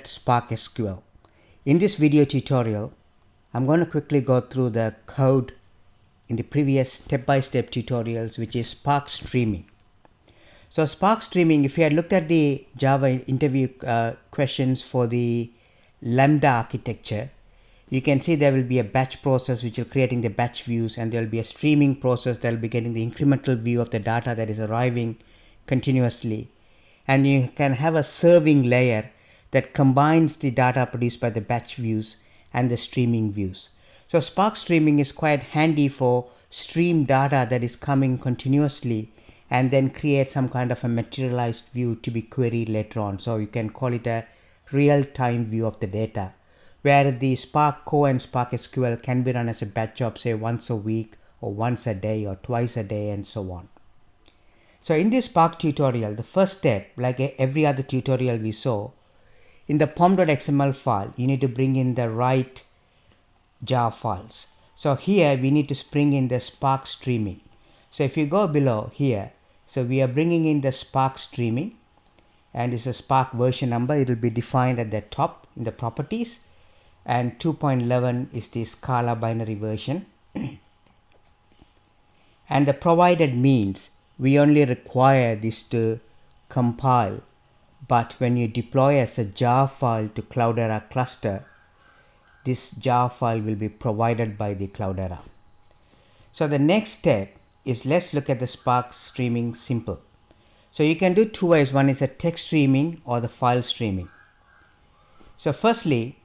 Spark SQL. In this video tutorial, I'm going to quickly go through the code in the previous step-by-step tutorials, which is Spark Streaming. So Spark Streaming, if you had looked at the Java interview questions for the Lambda architecture, you can see there will be a batch process which will creating the batch views, and there will be a streaming process that will be getting the incremental view of the data that is arriving continuously. And you can have a serving layer that combines the data produced by the batch views and the streaming views. So Spark Streaming is quite handy for stream data that is coming continuously and then create some kind of a materialized view to be queried later on. So you can call it a real-time view of the data, where the Spark Core and Spark SQL can be run as a batch job, say once a week or once a day or twice a day and so on. So in this Spark tutorial, the first step, like every other tutorial we saw, in the pom.xml file, you need to bring in the right jar files. So here we need to bring in the Spark Streaming. So if you go below here, so we are bringing in the Spark Streaming, and it's a Spark version number. It will be defined at the top in the properties, and 2.11 is the Scala binary version. And the provided means we only require this to compile, but when you deploy as a jar file to Cloudera cluster, this jar file will be provided by the Cloudera. So the next step is, let's look at the Spark Streaming simple. So you can do two ways. One is a text streaming or the file streaming. So firstly,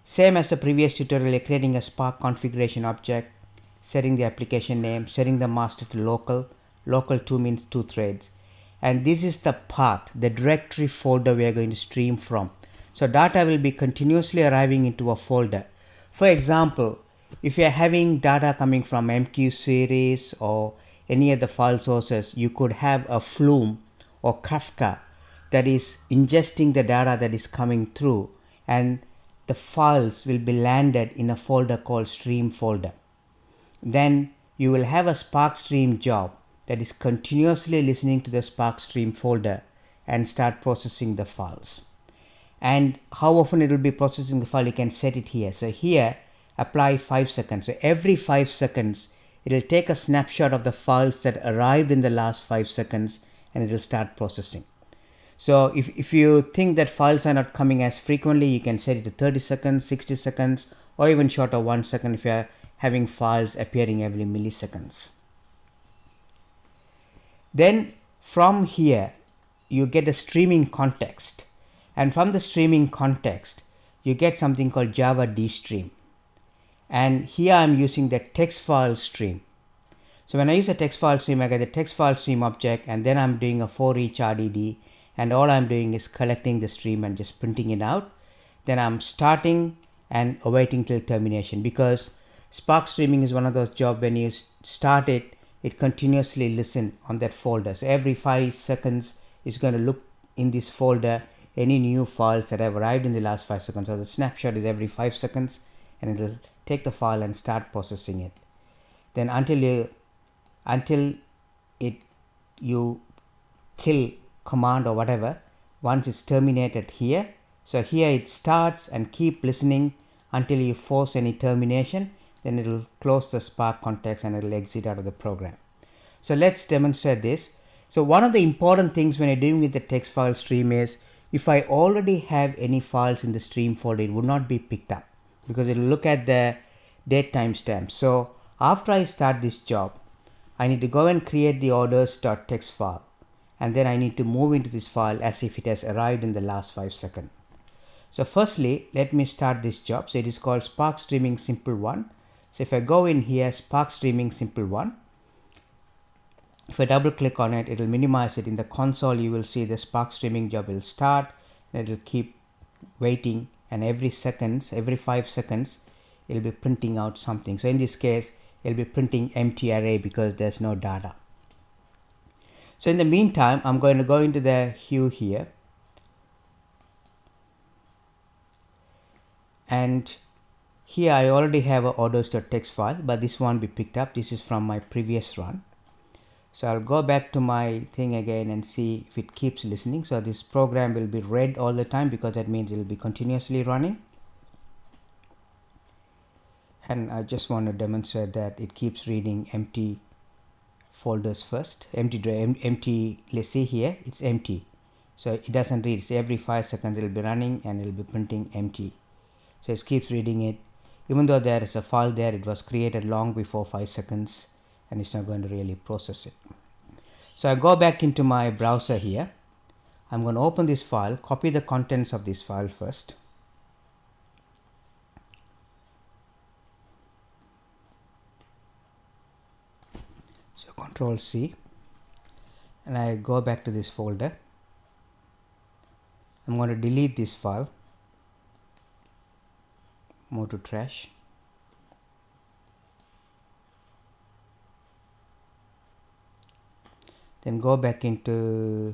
same as the previous tutorial, you're creating a Spark configuration object, setting the application name, setting the master to local. Local 2 means 2 threads. And this is the path, the directory folder we are going to stream from. So data will be continuously arriving into a folder. For example, if you are having data coming from MQ series or any other file sources, you could have a Flume or Kafka that is ingesting the data that is coming through, and the files will be landed in a folder called stream folder. Then you will have a Spark Stream job that is continuously listening to the Spark Stream folder and start processing the files. And how often it will be processing the file, you can set it here. So here, apply 5 seconds. So every 5 seconds, it will take a snapshot of the files that arrived in the last 5 seconds, and it will start processing. So if you think that files are not coming as frequently, you can set it to 30 seconds, 60 seconds, or even shorter 1 second if you are having files appearing every milliseconds. Then from here, you get a streaming context. And from the streaming context, you get something called Java DStream. And here I'm using the text file stream. So when I use a text file stream, I get the text file stream object, and then I'm doing a for each RDD, and all I'm doing is collecting the stream and just printing it out. Then I'm starting and awaiting till termination, because Spark Streaming is one of those jobs when you start it, it continuously listens on that folder. So every 5 seconds it's going to look in this folder any new files that have arrived in the last 5 seconds. So the snapshot is every 5 seconds, and it will take the file and start processing it. Then until you kill command or whatever, once it's terminated here. So here it starts and keep listening until you force any termination. Then it will close the Spark context and it will exit out of the program. So let's demonstrate this. So one of the important things when you're doing with the text file stream is, if I already have any files in the stream folder, it would not be picked up because it will look at the date timestamp. So after I start this job, I need to go and create the orders.txt file, and then I need to move into this file as if it has arrived in the last 5 seconds. So firstly, let me start this job. So it is called Spark Streaming Simple 1. So if I go in here, Spark Streaming Simple 1, if I double click on it, it will minimize it. In the console, you will see the Spark Streaming job will start, and it will keep waiting, and every 5 seconds, it will be printing out something. So in this case, it will be printing empty array because there's no data. So in the meantime, I'm going to go into the Hue here, and here I already have a orders.txt file, but this won't be picked up. This is from my previous run. So I'll go back to my thing again and see if it keeps listening. So this program will be read all the time because that means it will be continuously running. And I just want to demonstrate that it keeps reading empty folders first. Empty, let's see here, it's empty. So it doesn't read. So every 5 seconds it will be running and it will be printing empty. So it keeps reading it. Even though there is a file there, it was created long before 5 seconds and it's not going to really process it. So I go back into my browser here. I'm going to open this file, copy the contents of this file first. So Control C, and I go back to this folder. I'm going to delete this file, move to trash. Then go back into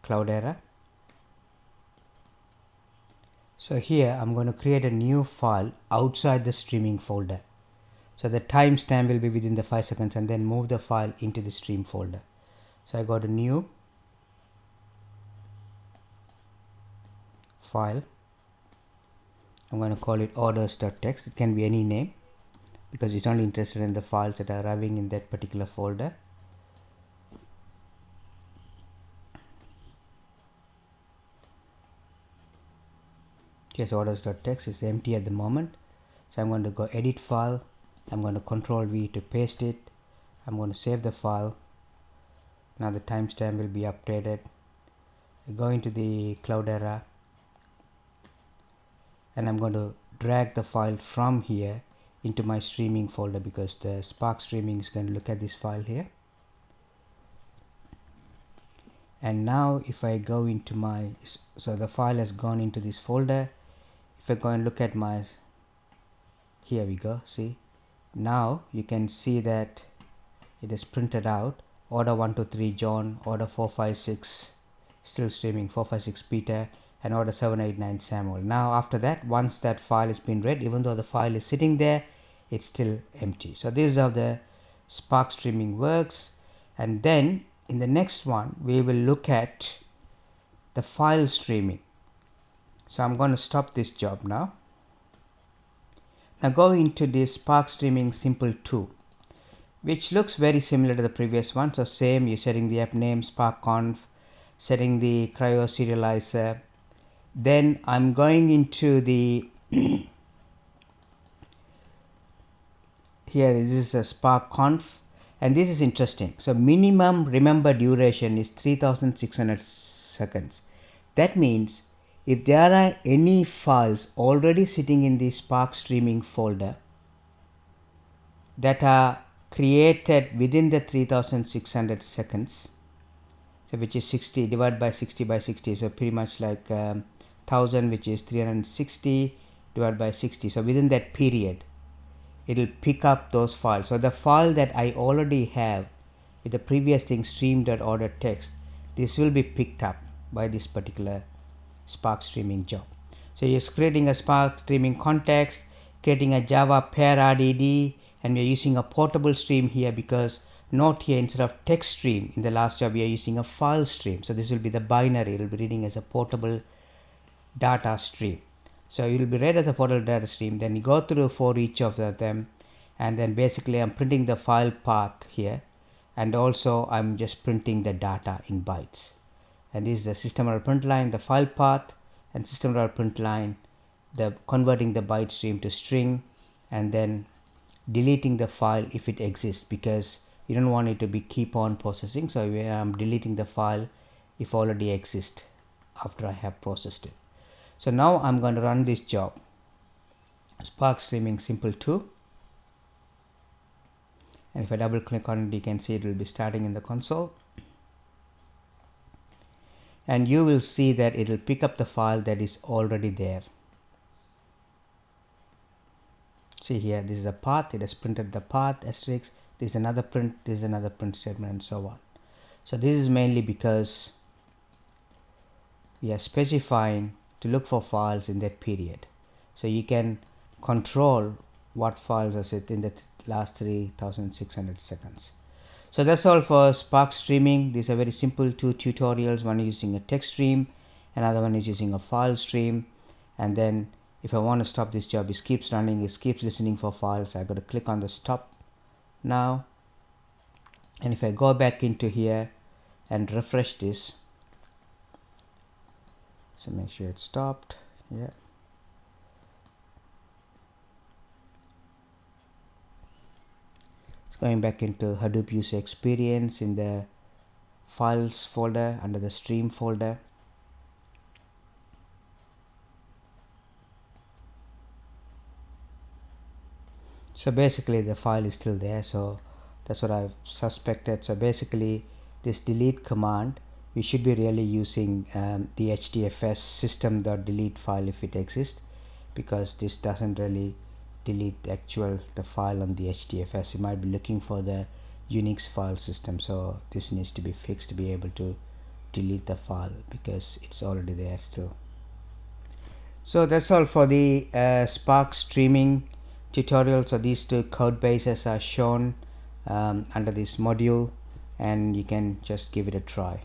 Cloudera. So here I'm going to create a new file outside the streaming folder. So the timestamp will be within the 5 seconds and then move the file into the stream folder. So I got a new file. I'm going to call it orders.txt. It can be any name because it's only interested in the files that are arriving in that particular folder. Just orders.txt is empty at the moment. So I'm going to go edit file. I'm going to Control V to paste it. I'm going to save the file. Now the timestamp will be updated. I go into the Cloudera and I'm going to drag the file from here into my streaming folder because the Spark streaming is going to look at this file here. And now if I go into my, so the file has gone into this folder. If I go and look at my, here we go, see, now you can see that it is printed out order 123 John, order 456 still streaming, 456 Peter, and order 789 Samuel. Now after that, once that file has been read, even though the file is sitting there, it's still empty. So this is how the Spark streaming works. And then in the next one we will look at the file streaming. So I'm going to stop this job now. Now go into the Spark streaming simple 2, which looks very similar to the previous one. So same, you're setting the app name, SparkConf, setting the cryo serializer. Then I'm going into the here, this is a SparkConf, and this is interesting. So minimum remember duration is 3600 seconds. That means if there are any files already sitting in the Spark streaming folder that are created within the 3600 seconds, so which is 60 divided by 60 by 60, so pretty much like 1000, which is 360 divided by 60. So within that period it will pick up those files. So the file that I already have with the previous thing, stream.order.txt, this will be picked up by this particular Spark streaming job. So you're creating a Spark streaming context, creating a Java pair RDD, and we're using a portable stream here because note here, instead of text stream in the last job, we are using a file stream. So this will be the binary. It will be reading as a portable data stream. So it will be read as a portable data stream. Then you go through for each of them, and then basically I'm printing the file path here, and also I'm just printing the data in bytes. And this is the system.out line, the file path, and system.out line, the converting the byte stream to string, and then deleting the file if it exists, because you don't want it to be keep on processing. So I'm deleting the file if already exists after I have processed it. So now I'm going to run this job, Spark streaming simple 2, and if I double click on it, you can see it will be starting in the console, and you will see that it will pick up the file that is already there. See here, this is the path, it has printed the path asterisk, this is another print, this is another print statement, and so on. So this is mainly because we are specifying to look for files in that period. So you can control what files are set in the last 3600 seconds. So that's all for Spark streaming. These are very simple two tutorials. One is using a text stream, another one is using a file stream. And then if I want to stop this job, it keeps running, it keeps listening for files. I got to click on the stop now. And if I go back into here and refresh this, so make sure it's stopped. Yeah. It's going back into Hadoop user experience in the files folder under the stream folder. So basically the file is still there, so that's what I've suspected. So basically this delete command, we should be really using the HDFS system.delete file if it exists, because this doesn't really delete the file on the HDFS. You might be looking for the Unix file system, so this needs to be fixed to be able to delete the file because it's already there still. So that's all for the Spark streaming tutorial. So these two code bases are shown under this module, and you can just give it a try.